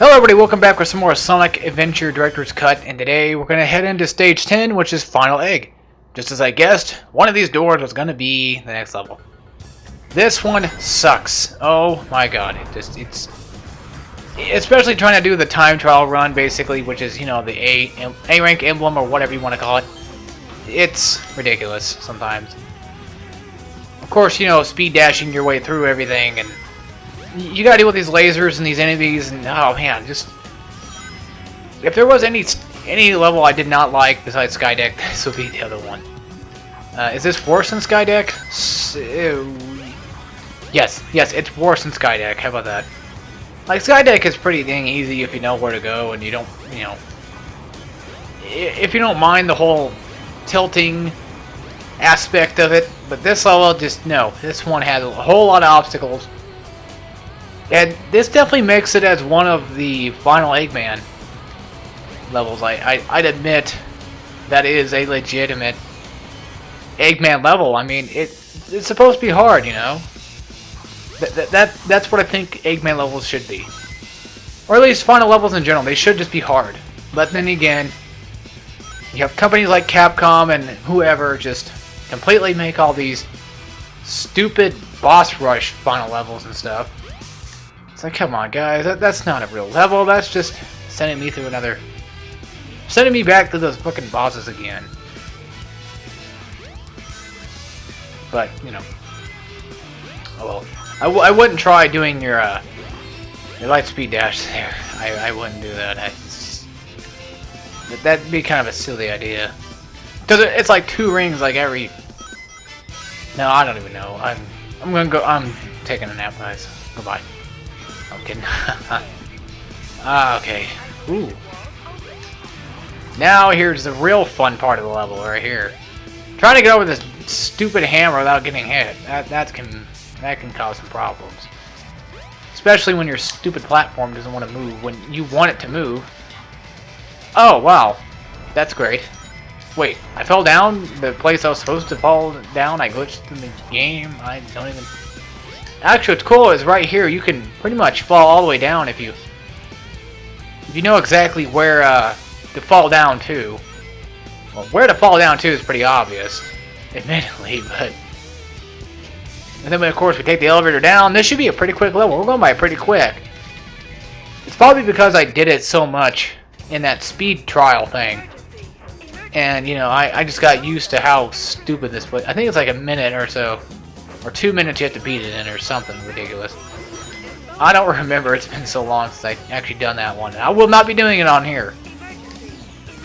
Hello everybody, welcome back with some more Sonic Adventure Director's Cut, and today we're going to head into Stage 10, which is Final Egg. Just as I guessed, one of these doors was going to be the next level. This one sucks. Oh my god, it's... Especially trying to do the time trial run, basically, which is, you know, the A rank emblem, or whatever you want to call it. It's ridiculous, sometimes. Of course, you know, speed dashing your way through everything, and you gotta deal with these lasers and these enemies, and oh man, just if there was any level I did not like besides Skydeck, this would be the other one. Is this worse than Skydeck? Yes, it's worse than Skydeck. How about that? Like, Skydeck is pretty dang easy if you know where to go and you don't, you know, if you don't mind the whole tilting aspect of it. But this level, just no. This one has a whole lot of obstacles. And this definitely makes it as one of the final Eggman levels. I'd admit that is a legitimate Eggman level. I mean, it's supposed to be hard, you know. That's what I think Eggman levels should be, or at least final levels in general. They should just be hard. But then again, you have companies like Capcom and whoever just completely make all these stupid boss rush final levels and stuff. It's like, come on, guys, that's not a real level. That's just sending me through another... sending me back to those fucking bosses again. But, you know... oh well. I wouldn't try doing your light speed dash there. I wouldn't do that. That'd be kind of a silly idea. Because it's like 2 rings like every... no, I don't even know. I'm gonna go... I'm taking a nap, guys. Goodbye. I'm kidding. Okay. Ooh. Now here's the real fun part of the level right here. Trying to get over this stupid hammer without getting hit. That can cause some problems. Especially when your stupid platform doesn't want to move when you want it to move. Oh wow, that's great. Wait, I fell down the place I was supposed to fall down. I glitched in the game. I don't even. Actually, what's cool is right here you can pretty much fall all the way down if you know exactly where to fall down to. Well, where to fall down to is pretty obvious, admittedly, but... and then of course we take the elevator down. This should be a pretty quick level. We're going by pretty quick. It's probably because I did it so much in that speed trial thing. And, you know, I just got used to how stupid this was. I think it's like a minute or so. Or 2 minutes you have to beat it in, or something ridiculous. I don't remember. It's been so long since I actually done that one. I will not be doing it on here.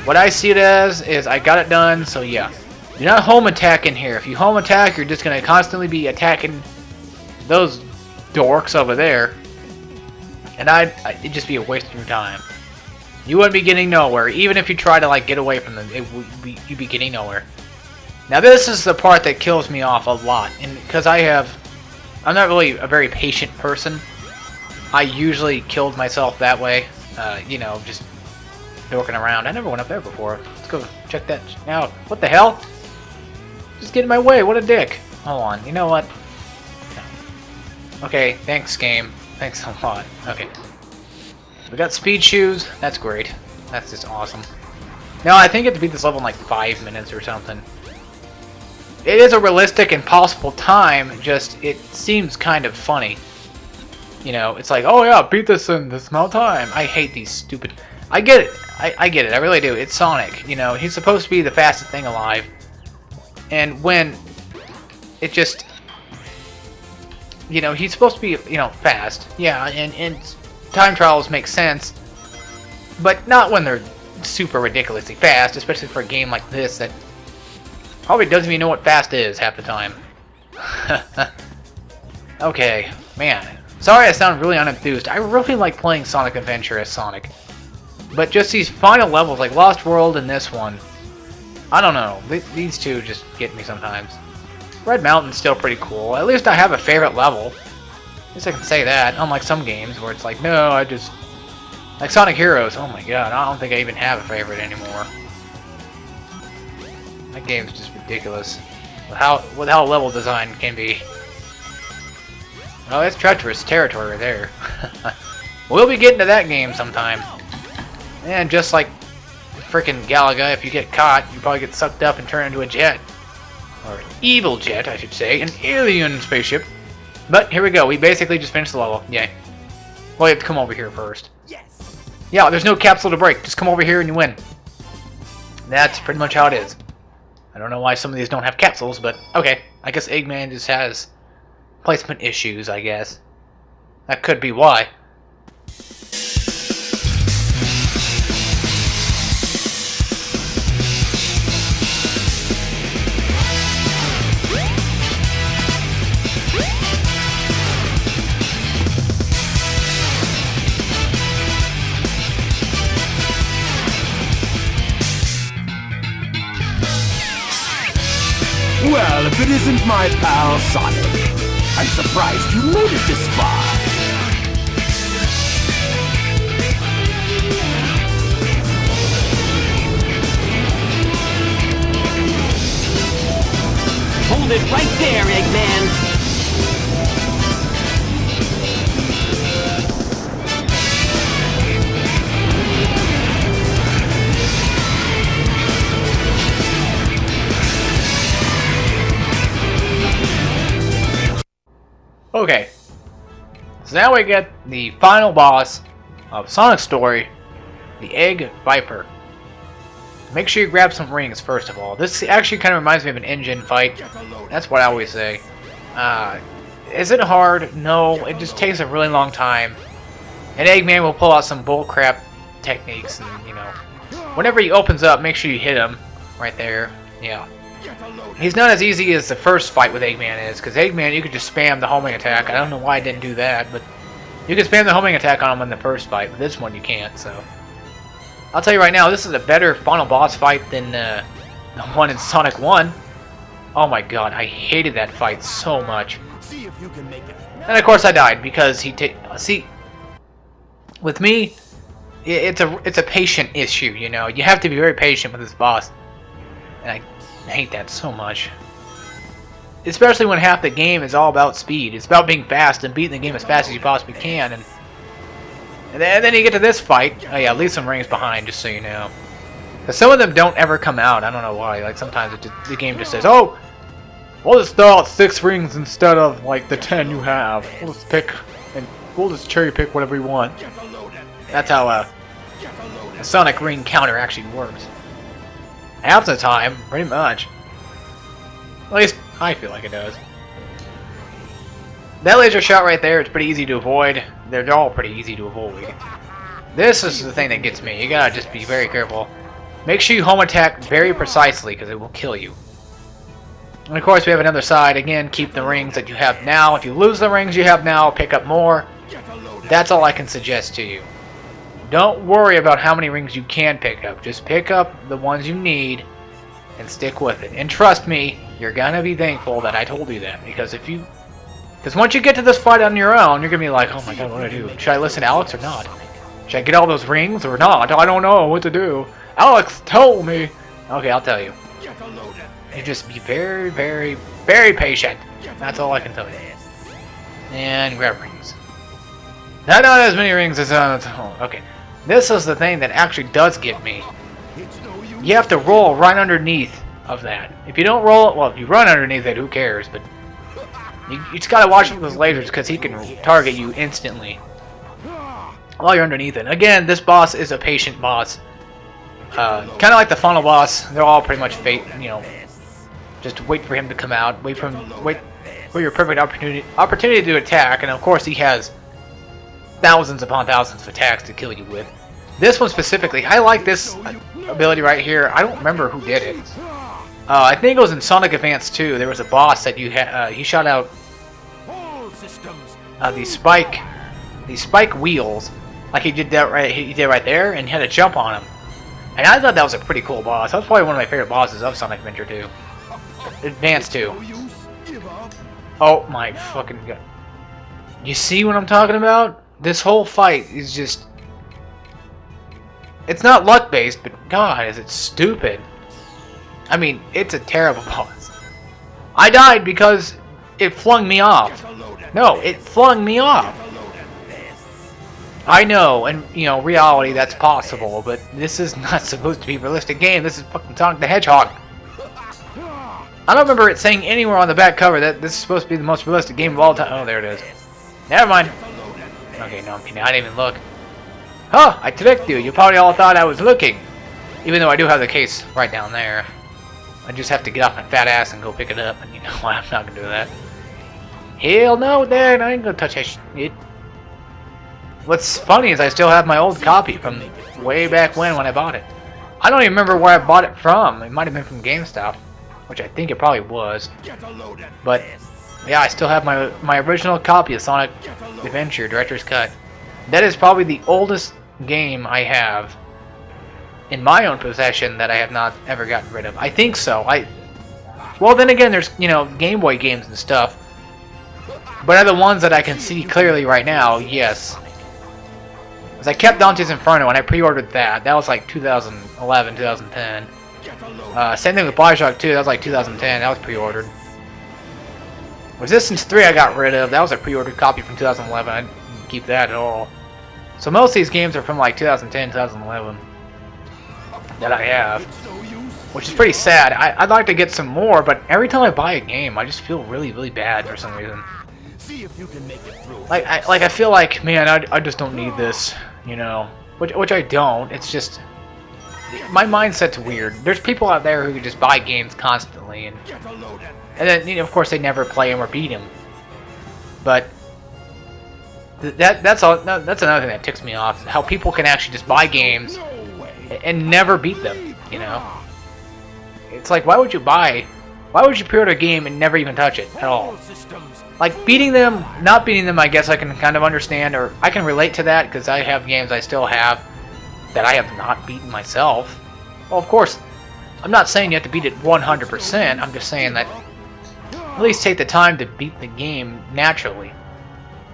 What I see it as is I got it done, so yeah. You're not home attacking here. If you home attack, you're just going to constantly be attacking those dorks over there. And it'd just be a waste of your time. You wouldn't be getting nowhere. Even if you try to like get away from them, you'd be getting nowhere. Now this is the part that kills me off a lot, and because I'm not really a very patient person. I usually killed myself that way, you know, just dorking around. I never went up there before. Let's go check that out. What the hell? Just get in my way, what a dick. Hold on, you know what? Okay, thanks game. Thanks a lot. Okay. We got speed shoes, that's great. That's just awesome. Now I think you have to beat this level in like 5 minutes or something. It is a realistic and possible time, just it seems kind of funny. You know, it's like, oh yeah, beat this in this amount of time. I hate these stupid... I get it. I get it. I really do. It's Sonic. You know, he's supposed to be the fastest thing alive. And when it just... you know, he's supposed to be, you know, fast. Yeah, and time trials make sense. But not when they're super ridiculously fast, especially for a game like this that... probably doesn't even know what fast is half the time. Okay, man. Sorry I sound really unenthused. I really like playing Sonic Adventure as Sonic. But just these final levels, like Lost World and this one, I don't know. These two just get me sometimes. Red Mountain's still pretty cool. At least I have a favorite level. At least I can say that. Unlike some games where it's like, no, I just... like Sonic Heroes. Oh my god, I don't think I even have a favorite anymore. That game's just ridiculous. With how level design can be. Oh, that's treacherous territory there. We'll be getting to that game sometime. And just like frickin' Galaga, if you get caught, you probably get sucked up and turn into a jet. Or an evil jet, I should say. An alien spaceship. But here we go. We basically just finished the level. Yay. Well, you have to come over here first. Yes. Yeah, there's no capsule to break. Just come over here and you win. That's pretty much how it is. I don't know why some of these don't have capsules, but okay. I guess Eggman just has placement issues, I guess. That could be why. Well, if it isn't my pal Sonic, I'm surprised you made it this far. Hold it right there, Eggman. Okay, so now we get the final boss of Sonic's story, the Egg Viper. Make sure you grab some rings first of all. This actually kind of reminds me of an engine fight. That's what I always say. Is it hard? No, it just takes a really long time. And Eggman will pull out some bullcrap techniques, and you know, whenever he opens up, make sure you hit him right there. Yeah. He's not as easy as the first fight with Eggman is, because Eggman, you could just spam the homing attack. I don't know why I didn't do that, but you can spam the homing attack on him in the first fight, but this one you can't, so. I'll tell you right now, this is a better final boss fight than the one in Sonic 1. Oh my god, I hated that fight so much. See if you can make it. And of course I died, because see, with me, it's a patient issue, you know. You have to be very patient with this boss. And I hate that so much. Especially when half the game is all about speed. It's about being fast and beating the game as fast as you possibly can. And then you get to this fight. Oh yeah, leave some rings behind, just so you know. Because some of them don't ever come out. I don't know why. Like sometimes the game just says, "Oh, we'll just throw out 6 rings instead of like the 10 you have. We'll just pick and we'll just cherry pick whatever we want." That's how a Sonic ring counter actually works. Half the time, pretty much. At least, I feel like it does. That laser shot right there is pretty easy to avoid. They're all pretty easy to avoid. This is the thing that gets me. You gotta just be very careful. Make sure you home attack very precisely, because it will kill you. And of course, we have another side. Again, keep the rings that you have now. If you lose the rings you have now, pick up more. That's all I can suggest to you. Don't worry about how many rings you can pick up. Just pick up the ones you need and stick with it. And trust me, you're gonna be thankful that I told you that. Because once you get to this fight on your own, you're gonna be like, oh my god, what do I do? Should I listen to Alex or not? Should I get all those rings or not? I don't know what to do. Alex, tell me. Okay, I'll tell you. You just be very, very, very patient. That's all I can tell you. And grab rings. Not as many rings as okay. This is the thing that actually does get me. You have to roll right underneath of that. If you don't roll it, well, if you run underneath it, who cares? But you just gotta watch with those lasers because he can target you instantly while you're underneath it. Again, this boss is a patient boss. Kind of like the final boss. They're all pretty much fate. You know, just wait for him to come out. Wait for your perfect opportunity to attack. And of course, he has thousands upon thousands of attacks to kill you with. This one specifically, I like this ability right here. I don't remember who did it. I think it was in Sonic Advance 2. There was a boss that you had. He shot out these spike wheels, like he did that right. He did right there, and he had to jump on them. And I thought that was a pretty cool boss. That was probably one of my favorite bosses of Sonic Adventure 2. Advance 2. Oh my fucking god! You see what I'm talking about? This whole fight is just... It's not luck-based, but god, is it stupid. I mean, it's a terrible boss. I died because it flung me off. No, it flung me off. I know, and you know, reality that's possible, but this is not supposed to be a realistic game. This is fucking Sonic the Hedgehog. I don't remember it saying anywhere on the back cover that this is supposed to be the most realistic game of all time. Oh, there it is. Never mind. Okay, no, I'm kidding. I didn't even look. Huh, I tricked you. You probably all thought I was looking. Even though I do have the case right down there. I just have to get off my fat ass and go pick it up, and you know what, I'm not gonna do that. Hell no, Dad, I ain't gonna touch that shit. What's funny is I still have my old copy from way back when I bought it. I don't even remember where I bought it from. It might have been from GameStop, which I think it probably was. But yeah, I still have my original copy of Sonic Adventure Director's Cut. That is probably the oldest game I have in my own possession that I have not ever gotten rid of. I think so. Well, then again, there's, you know, Game Boy games and stuff. But are the ones that I can see clearly right now, yes. Because I kept Dante's Inferno and I pre-ordered that. That was like 2011, 2010. Same thing with Bioshock 2, that was like 2010. That was pre-ordered. Resistance 3 I got rid of. That was a pre-ordered copy from 2011. I didn't keep that at all. So most of these games are from like 2010, 2011. That I have, which is pretty sad. I'd like to get some more, but every time I buy a game, I just feel really, really bad for some reason. Like I feel like, man, I just don't need this, you know, which I don't. It's just my mindset's weird. There's people out there who just buy games constantly, and then, you know, of course they never play them or beat them. But that's another thing that ticks me off. How people can actually just buy games and never beat them, you know? It's like, why would you pre-order a game and never even touch it at all? Like, not beating them, I guess I can kind of understand, or I can relate to that, because I have games I still have that I have not beaten myself. Well, of course, I'm not saying you have to beat it 100%, I'm just saying that at least take the time to beat the game naturally,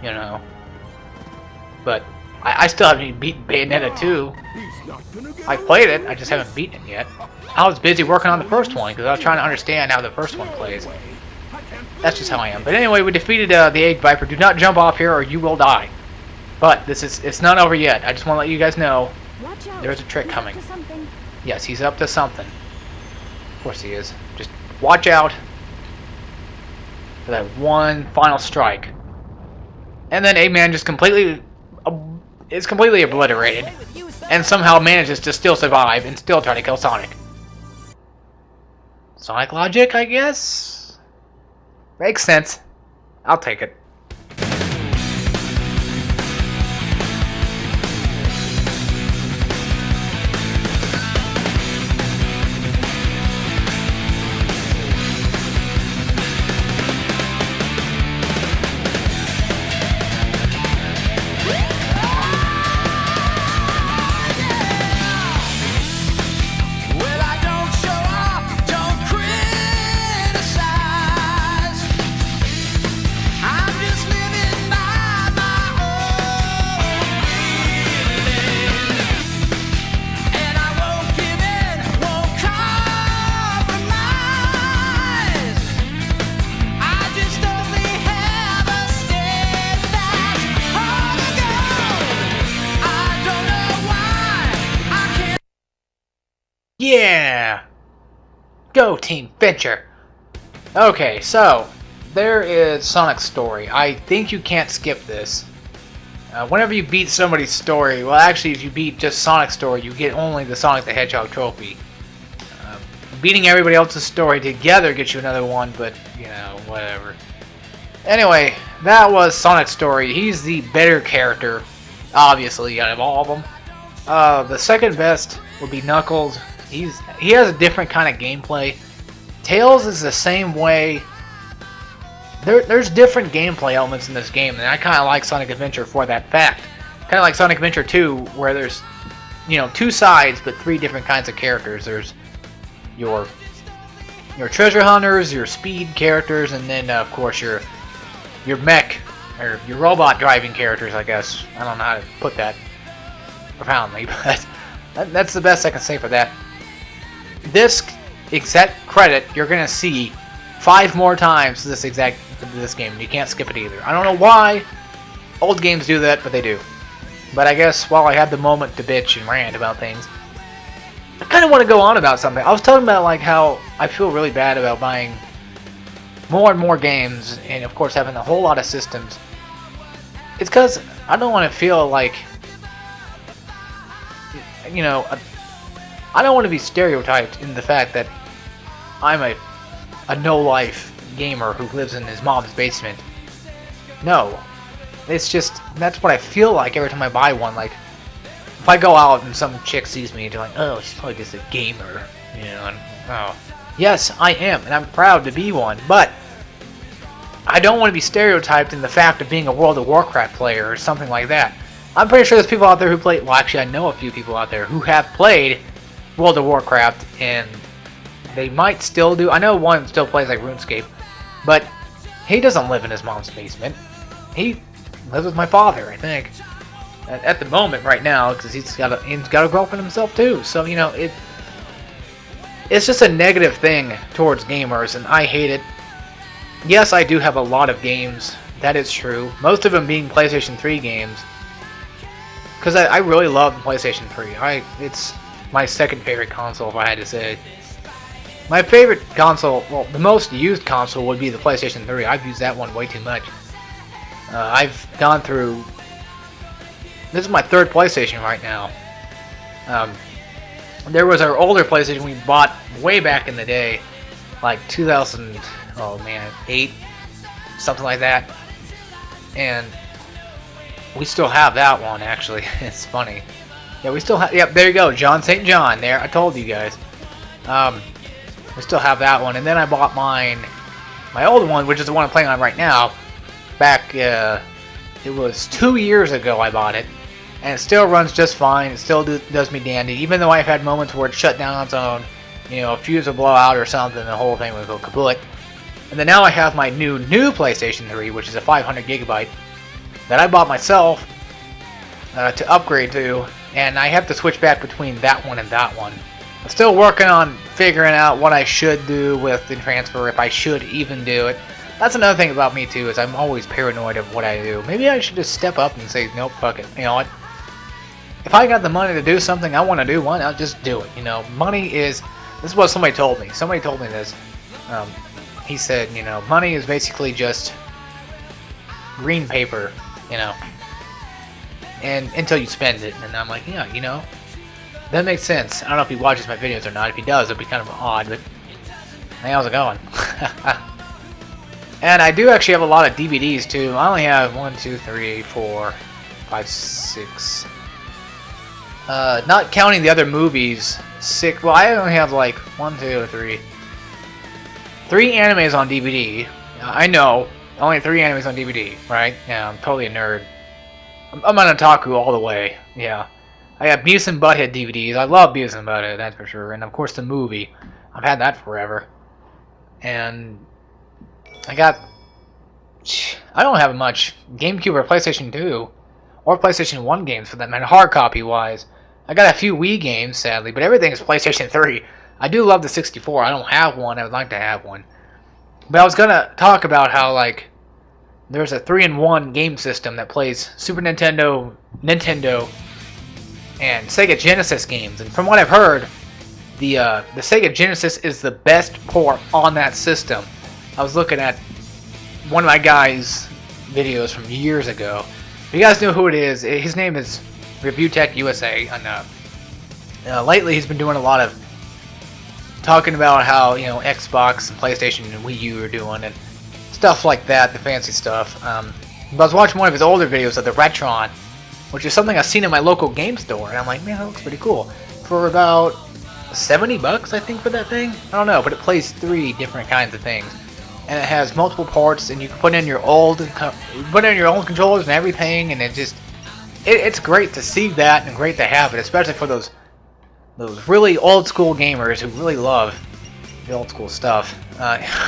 you know? But I still haven't even beaten Bayonetta 2. I played it, I just haven't beaten it yet. I was busy working on the first one because I was trying to understand how the first one plays. That's just how I am. But anyway, we defeated the Egg Viper. Do not jump off here or you will die. But it's not over yet. I just want to let you guys know there's a trick coming. Yes, he's up to something. Of course he is. Just watch out for that one final strike. And then Eggman just is completely obliterated, and somehow manages to still survive and still try to kill Sonic. Sonic logic, I guess? Makes sense. I'll take it. Yeah! Go Team Venture! Okay, so there is Sonic's story. I think you can't skip this. Whenever you beat somebody's story, well actually if you beat just Sonic's story, you get only the Sonic the Hedgehog trophy. Beating everybody else's story together gets you another one, but you know, whatever. Anyway, that was Sonic's story. He's the better character, obviously, out of all of them. The second best would be Knuckles. He has a different kind of gameplay. Tails is the same way. There's different gameplay elements in this game, and I kind of like Sonic Adventure for that fact. Kind of like Sonic Adventure 2, where there's, you know, two sides but three different kinds of characters. There's your treasure hunters, your speed characters, and then of course your mech or your robot driving characters. I guess I don't know how to put that profoundly, but that's the best I can say for that. This exact credit you're gonna see 5 more times this game. You can't skip it either. I don't know why old games do that, but they do. But I guess while I had the moment to bitch and rant about things, I kind of want to go on about something. I was talking about like how I feel really bad about buying more and more games, and of course having a whole lot of systems. It's because I don't want to feel like, you know, I don't want to be stereotyped in the fact that I'm a no-life gamer who lives in his mom's basement. No. It's just, that's what I feel like every time I buy one. Like, if I go out and some chick sees me, they're like, oh, she's probably just a gamer. You know, and, oh. Yes, I am, and I'm proud to be one, but I don't want to be stereotyped in the fact of being a World of Warcraft player or something like that. I'm pretty sure there's people out there who play, well, actually, I know a few people out there who have played World of Warcraft, and they might still do. I know one still plays like RuneScape, but he doesn't live in his mom's basement. He lives with my father, I think, at the moment right now, because he's got a girlfriend himself too. So you know, it's just a negative thing towards gamers, and I hate it. Yes, I do have a lot of games. That is true. Most of them being PlayStation 3 games, because I really love the PlayStation 3. It's my second favorite console, if I had to say. My favorite console, well, the most used console would be the PlayStation 3. I've used that one way too much. I've gone through... This is my third PlayStation right now. There was our older PlayStation we bought way back in the day, like 2000, oh man, 8, something like that. And we still have that one, actually. It's funny. Yeah, we still have... Yep, there you go, John St. John. There, I told you guys. We still have that one. And then I bought my old one, which is the one I'm playing on right now. Back, it was 2 years ago I bought it. And it still runs just fine. It still does me dandy. Even though I've had moments where it shut down on its own. You know, a fuse will blow out or something, the whole thing will go kaput. And then now I have my new PlayStation 3, which is a 500 gigabyte that I bought myself to upgrade to. And I have to switch back between that one and that one. I'm still working on figuring out what I should do with the transfer, if I should even do it. That's another thing about me too, is I'm always paranoid of what I do. Maybe I should just step up and say, nope, fuck it. You know what? If I got the money to do something I want to do, I'll just do it. You know, money is... This is what somebody told me. Somebody told me this. He said, you know, money is basically just green paper, you know, and until you spend it. And I'm like, yeah, you know, that makes sense. I don't know if he watches my videos or not. If he does, it'd be kind of odd, but hey, how's it going? And I do actually have a lot of DVDs too. I only have 1, 2, 3, 4, 5, 6. Not counting the other movies, 6. Well, I only have like 1, 2, 3. 3 animes on DVD. I know, only 3 animes on DVD, right? Yeah, I'm totally a nerd. I'm on otaku all the way. Yeah. I got Beavis and Butthead DVDs. I love Beavis and Butthead, that's for sure. And of course the movie. I've had that forever. And I don't have much GameCube or PlayStation 2 or PlayStation 1 games for that matter, hard copy wise. I got a few Wii games, sadly, but everything is PlayStation 3. I do love the 64. I don't have one. I would like to have one. But I was going to talk about how, like, there's a 3-in-1 game system that plays Super Nintendo, and Sega Genesis games. And from what I've heard, the Sega Genesis is the best port on that system. I was looking at one of my guys' videos from years ago. If you guys know who it is, his name is Review Tech USA. And lately he's been doing a lot of talking about how, you know, Xbox and PlayStation and Wii U are doing and stuff like that, the fancy stuff. But I was watching one of his older videos of the Retron, which is something I've seen in my local game store, and I'm like, man, that looks pretty cool. For about $70, I think, for that thing. I don't know, but it plays 3 different kinds of things, and it has multiple ports, and you can put in your old controllers and everything, and it's great to see that and great to have it, especially for those really old school gamers who really love the old school stuff.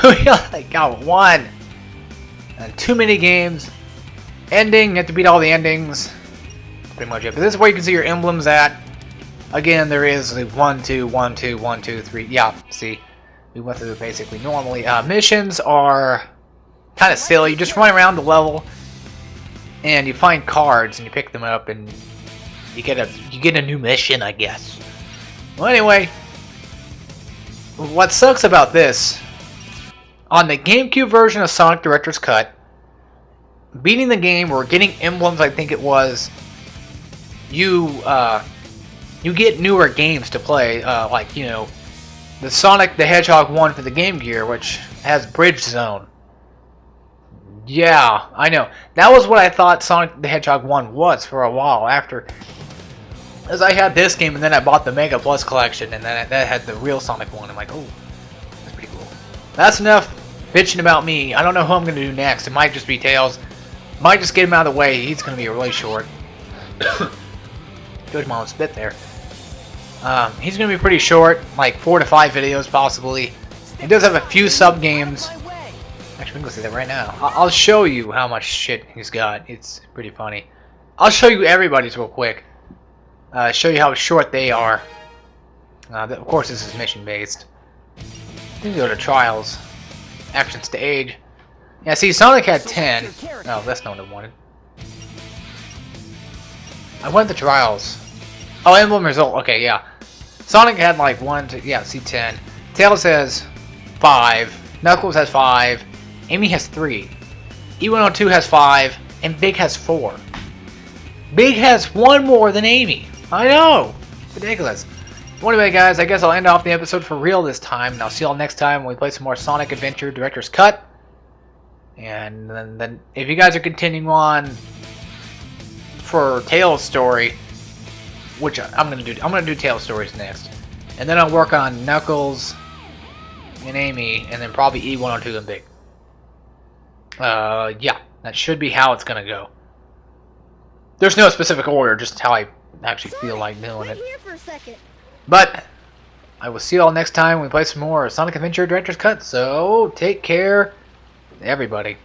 We only got 1 and too many games. Ending, you have to beat all the endings. Pretty much it. But this is where you can see your emblems at. Again, there is the 1, 2, 1, 2, 1, 2, 3. Yeah, see, we went through it basically normally. Missions are kind of silly. You just run around the level and you find cards and you pick them up and You get a new mission, I guess. Well, anyway, what sucks about this, on the GameCube version of Sonic Director's Cut, beating the game or getting emblems, I think it was, you get newer games to play, like, you know, the Sonic the Hedgehog 1 for the Game Gear, which has Bridge Zone. Yeah, I know. That was what I thought Sonic the Hedgehog 1 was for a while after. As I had this game and then I bought the Mega Plus collection and then that had the real Sonic 1. I'm like, oh, that's pretty cool. That's enough bitching about me. I don't know who I'm going to do next. It might just be Tails. Might just get him out of the way. He's going to be really short. Good mom spit there. He's going to be pretty short, like 4 to 5 videos possibly. He does have a few sub-games. Actually, we can go see that right now. I'll show you how much shit he's got. It's pretty funny. I'll show you everybody's real quick. Show you how short they are. Of course, this is mission-based. You can go to Trials. Action Stage. Yeah, see, Sonic had 10. No, that's not what I wanted. I went to Trials. Oh, Emblem Result. Okay, yeah. Sonic had like 1, 2, yeah, see 10. Tails has 5. Knuckles has 5. Amy has 3. E102 has 5. And Big has 4. Big has 1 more than Amy. I know. Ridiculous. Well, anyway, guys, I guess I'll end off the episode for real this time. And I'll see y'all next time when we play some more Sonic Adventure Director's Cut. And then if you guys are continuing on for Tails' story, which I'm gonna do Tails' stories next, and then I'll work on Knuckles and Amy, and then probably E102 and Big. Yeah, that should be how it's gonna go. There's no specific order, just how I actually feel like doing it. Here for a second. But I will see you all next time when we play some more Sonic Adventure Director's Cut. So take care, everybody.